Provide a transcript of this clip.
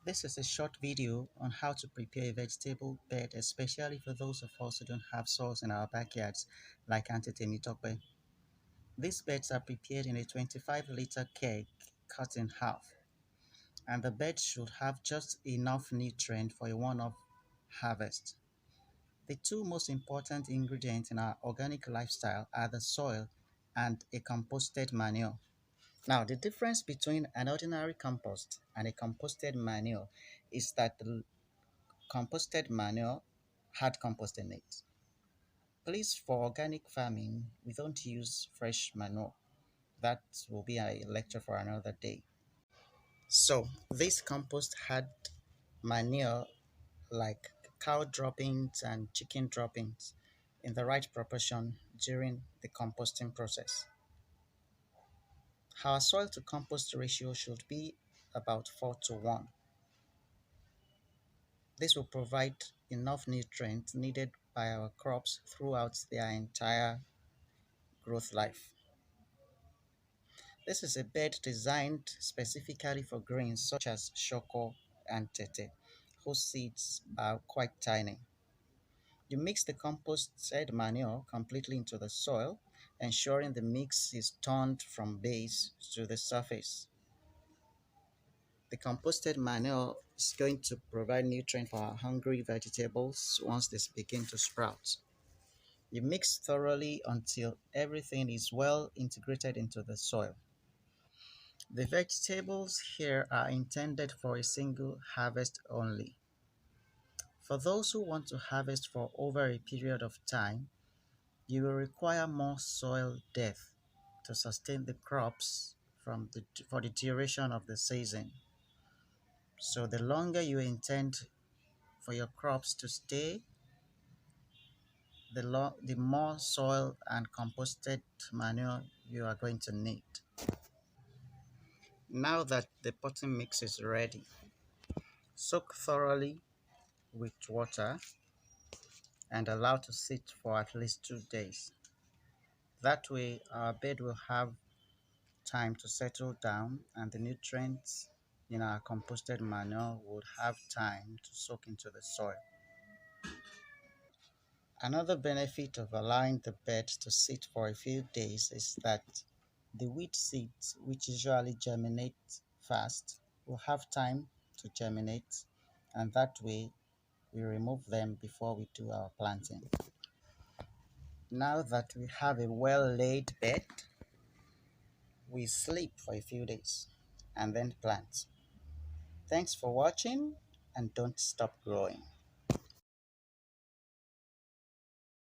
This is a short video on how to prepare a vegetable bed, especially for those of us who don't have soils in our backyards, like Auntie Temitope. These beds are prepared in a 25-liter keg cut in half, and the bed should have just enough nutrient for a one-off harvest. The two most important ingredients in our organic lifestyle are the soil and a composted manure. Now, the difference between an ordinary compost and a composted manure is that the composted manure had compost in it. Please, for organic farming, we don't use fresh manure. That will be a lecture for another day. So, this compost had manure like cow droppings and chicken droppings in the right proportion during the composting process. Our soil to compost ratio should be about 4 to 1. This will provide enough nutrients needed by our crops throughout their entire growth life. This is a bed designed specifically for grains such as shoko and tete, whose seeds are quite tiny. You mix the composted manure completely into the soil, ensuring the mix is turned from base to the surface. The composted manure is going to provide nutrient for our hungry vegetables once they begin to sprout. You mix thoroughly until everything is well integrated into the soil. The vegetables here are intended for a single harvest only. For those who want to harvest for over a period of time, you will require more soil depth to sustain the crops for the duration of the season. So the longer you intend for your crops to stay, the more soil and composted manure you are going to need. Now that the potting mix is ready, soak thoroughly with water and allow to sit for at least 2 days. That way, our bed will have time to settle down and the nutrients in our composted manure would have time to soak into the soil. Another benefit of allowing the bed to sit for a few days is that the wheat seeds, which usually germinate fast, will have time to germinate, and that way we remove them before we do our planting. Now that we have a well laid bed, we sleep for a few days and then plant. Thanks for watching and don't stop growing.